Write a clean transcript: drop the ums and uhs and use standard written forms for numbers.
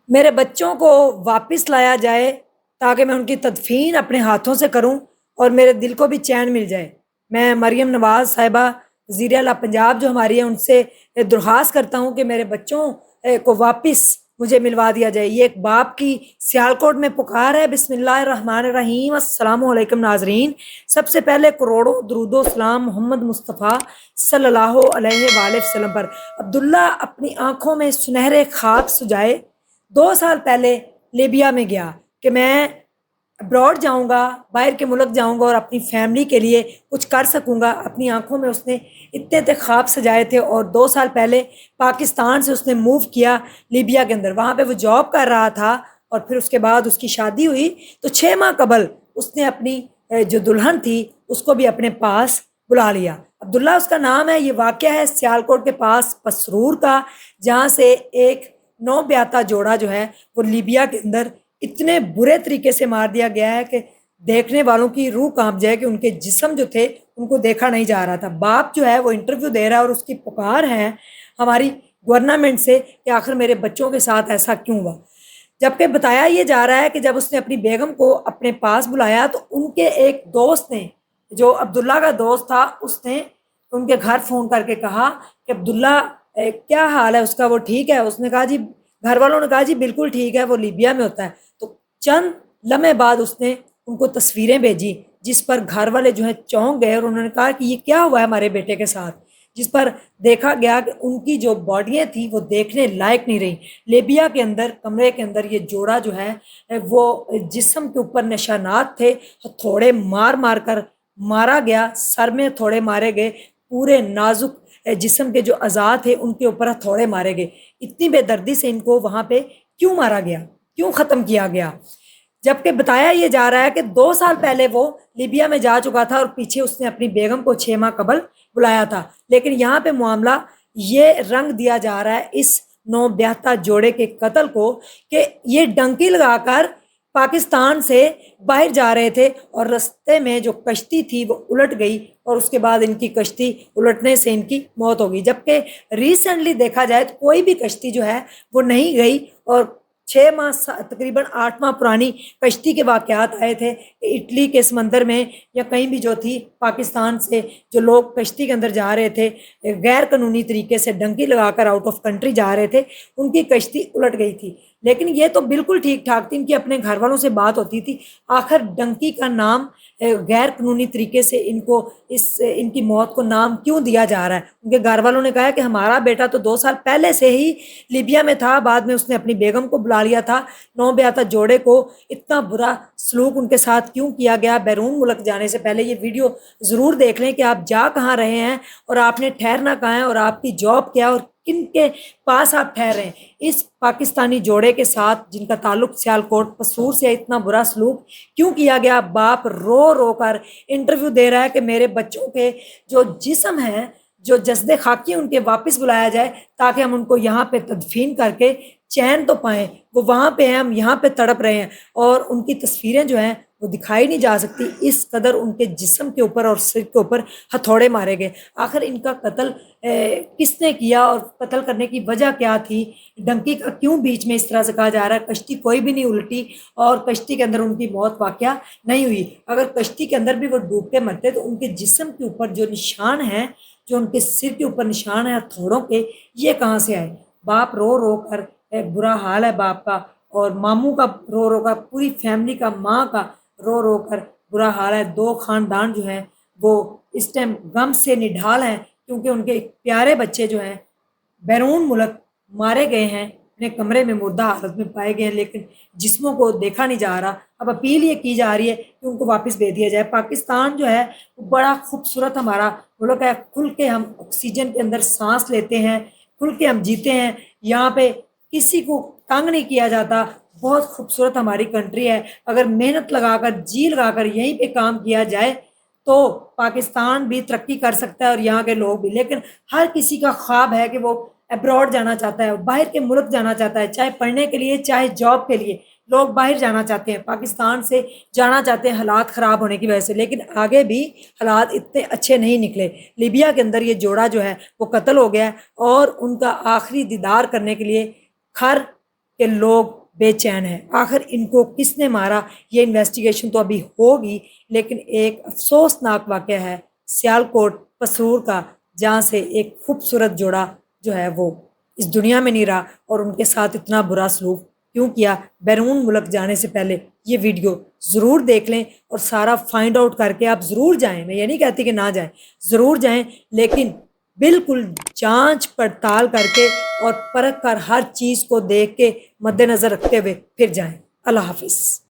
میرے بچوں کو واپس لایا جائے تاکہ میں ان کی تدفین اپنے ہاتھوں سے کروں اور میرے دل کو بھی چین مل جائے۔ میں مریم نواز صاحبہ وزیر اعلیٰ پنجاب جو ہماری ہیں ان سے درخواست کرتا ہوں کہ میرے بچوں کو واپس مجھے ملوا دیا جائے۔ یہ ایک باپ کی سیالکوٹ میں پکار ہے۔ بسم اللہ الرحمن الرحیم۔ السلام علیکم ناظرین، سب سے پہلے کروڑوں درود و سلام محمد مصطفیٰ صلی اللہ علیہ وآلہ وسلم پر۔ عبداللہ اپنی آنکھوں میں سنہرے خواب سجائے 2 سال پہلے لیبیا میں گیا کہ میں ابراڈ جاؤں گا، باہر کے ملک جاؤں گا اور اپنی فیملی کے لیے کچھ کر سکوں گا۔ اپنی آنکھوں میں اس نے اتنے خواب سجائے تھے اور 2 سال پہلے پاکستان سے اس نے موو کیا لیبیا کے اندر۔ وہاں پہ وہ جاب کر رہا تھا اور پھر اس کے بعد اس کی شادی ہوئی تو 6 ماہ قبل اس نے اپنی جو دلہن تھی اس کو بھی اپنے پاس بلا لیا۔ عبداللہ اس کا نام ہے۔ یہ واقعہ ہے سیالکوٹ کے پاس پسرور کا، جہاں سے ایک نو بیاتا جوڑا جو ہے وہ لیبیا کے اندر اتنے برے طریقے سے مار دیا گیا ہے کہ دیکھنے والوں کی روح کانپ جائے کہ ان کے جسم جو تھے ان کو دیکھا نہیں جا رہا تھا۔ باپ جو ہے وہ انٹرویو دے رہا ہے اور اس کی پکار ہے ہماری گورنمنٹ سے کہ آخر میرے بچوں کے ساتھ ایسا کیوں ہوا، جبکہ بتایا یہ جا رہا ہے کہ جب اس نے اپنی بیگم کو اپنے پاس بلایا تو ان کے ایک دوست نے، جو عبداللہ کا دوست تھا، اس نے ان کے گھر فون کر کے کہا کہ عبداللہ کیا حال ہے اس کا، وہ ٹھیک ہے؟ اس نے کہا جی، گھر والوں نے کہا جی بالکل ٹھیک ہے، وہ لیبیا میں ہوتا ہے۔ تو چند لمحے بعد اس نے ان کو تصویریں بھیجی جس پر گھر والے جو ہیں چونک گئے اور انہوں نے کہا کہ یہ کیا ہوا ہے ہمارے بیٹے کے ساتھ، جس پر دیکھا گیا کہ ان کی جو باڈیاں تھیں وہ دیکھنے لائق نہیں رہی۔ لیبیا کے اندر کمرے کے اندر یہ جوڑا جو ہے وہ جسم کے اوپر نشانات تھے، ہتھوڑے مار مار کر مارا گیا، سر میں ہتھوڑے مارے گئے، پورے نازک جسم کے جو اعضاء تھے ان کے اوپر ہتھوڑے مارے گئے۔ اتنی بے دردی سے ان کو وہاں پہ کیوں مارا گیا، کیوں ختم کیا گیا؟ جبکہ بتایا یہ جا رہا ہے کہ 2 سال پہلے وہ لیبیا میں جا چکا تھا اور پیچھے اس نے اپنی بیگم کو 6 ماہ قبل بلایا تھا۔ لیکن یہاں پہ معاملہ یہ رنگ دیا جا رہا ہے اس نو بیاہتا جوڑے کے قتل کو کہ یہ ڈنکی لگا کر پاکستان سے باہر جا رہے تھے اور رستے میں جو کشتی تھی وہ الٹ گئی اور اس کے بعد ان کی کشتی الٹنے سے ان کی موت ہو گئی۔ جبکہ ریسنٹلی دیکھا جائے تو کوئی بھی کشتی جو ہے وہ نہیں گئی اور 6 ماہ تقریباً 8 ماہ پرانی کشتی کے واقعات آئے تھے اٹلی کے سمندر میں یا کہیں بھی جو تھی پاکستان سے جو لوگ کشتی کے اندر جا رہے تھے غیر قانونی طریقے سے ڈنکی لگا کر آؤٹ آف کنٹری جا رہے تھے، ان کی کشتی الٹ گئی تھی۔ لیکن یہ تو بالکل ٹھیک ٹھاک تھی، ان کی اپنے گھر والوں سے بات ہوتی تھی، آخر ڈنکی کا نام غیر قانونی طریقے سے ان کی موت کو نام کیوں دیا جا رہا ہے؟ ان کے گھر والوں نے کہا کہ ہمارا بیٹا تو 2 سال پہلے سے ہی لیبیا میں تھا، بعد میں اس نے اپنی بیگم کو بلا لیا تھا، نو بیاتا جوڑے کو اتنا برا سلوک ان کے ساتھ کیوں کیا گیا؟ بیرون ملک جانے سے پہلے یہ ویڈیو ضرور دیکھ لیں کہ آپ جا کہاں رہے ہیں اور آپ نے ٹھہرنا کہاں ہے اور آپ کی جاب کیا اور کن کے پاس آپ ٹھہر رہے ہیں۔ اس پاکستانی جوڑے کے ساتھ جن کا تعلق سیالکوٹ پسرور سے، اتنا برا سلوک کیوں کیا گیا؟ باپ رو رو کر انٹرویو دے رہا ہے کہ میرے بچوں کے جو جسم ہیں، جو جسد خاکی ان کے واپس بلایا جائے تاکہ ہم ان کو یہاں پہ تدفین کر کے چین تو پائیں۔ وہ وہاں پہ ہیں، ہم یہاں پہ تڑپ رہے ہیں اور ان کی تصویریں جو ہیں وہ دکھائی نہیں جا سکتی، اس قدر ان کے جسم کے اوپر اور سر کے اوپر ہتھوڑے مارے گئے۔ آخر ان کا قتل کس نے کیا اور قتل کرنے کی وجہ کیا تھی؟ ڈنکی کا کیوں بیچ میں اس طرح سے کہا جا رہا ہے؟ کشتی کوئی بھی نہیں الٹی اور کشتی کے اندر ان کی موت واقعہ نہیں ہوئی۔ اگر کشتی کے اندر بھی وہ ڈوب کے مرتے تو ان کے جسم کے اوپر جو نشان ہیں، جو ان کے سر کے اوپر نشان ہے ہتھوڑوں کے، یہ کہاں سے آئے؟ باپ رو رو کر برا حال ہے باپ کا، اور ماموں کا رو رو کر، پوری فیملی کا، ماں کا رو رو کر برا حال ہے۔ 2 خاندان جو ہیں وہ اس ٹائم غم سے نڈھال ہیں کیونکہ ان کے پیارے بچے جو ہیں بیرون ملک مارے گئے ہیں، اپنے کمرے میں مردہ حالت میں پائے گئے ہیں، لیکن جسموں کو دیکھا نہیں جا رہا۔ اب اپیل یہ کی جا رہی ہے کہ ان کو واپس بھیج دیا جائے۔ پاکستان جو ہے وہ بڑا خوبصورت ہمارا ملک ہے، کھل کے ہم آکسیجن کے اندر سانس لیتے ہیں، کھل کے ہم جیتے ہیں، یہاں پہ کسی کو تنگ نہیں کیا جاتا، بہت خوبصورت ہماری کنٹری ہے۔ اگر محنت لگا کر، جی لگا کر یہیں پہ کام کیا جائے تو پاکستان بھی ترقی کر سکتا ہے اور یہاں کے لوگ بھی۔ لیکن ہر کسی کا خواب ہے کہ وہ ابراڈ جانا چاہتا ہے، باہر کے ملک جانا چاہتا ہے، چاہے پڑھنے کے لیے چاہے جاب کے لیے۔ لوگ باہر جانا چاہتے ہیں، پاکستان سے جانا چاہتے ہیں حالات خراب ہونے کی وجہ سے، لیکن آگے بھی حالات اتنے اچھے نہیں نکلے۔ لیبیا کے اندر یہ جوڑا جو ہے وہ قتل ہو گیا ہے اور ان کا آخری دیدار کرنے کے لیے کہ لوگ بے چین ہیں، آخر ان کو کس نے مارا؟ یہ انویسٹیگیشن تو ابھی ہوگی، لیکن ایک افسوسناک واقعہ ہے سیالکوٹ پسرور کا، جہاں سے ایک خوبصورت جوڑا جو ہے وہ اس دنیا میں نہیں رہا، اور ان کے ساتھ اتنا برا سلوک کیوں کیا؟ بیرون ملک جانے سے پہلے یہ ویڈیو ضرور دیکھ لیں اور سارا فائنڈ آؤٹ کر کے آپ ضرور جائیں، میں یہ نہیں کہتی کہ نہ جائیں، ضرور جائیں، لیکن بالکل جانچ پڑتال کر کے اور پرکھ کر ہر چیز کو دیکھ کے مد نظر رکھتے ہوئے پھر جائیں۔ اللہ حافظ۔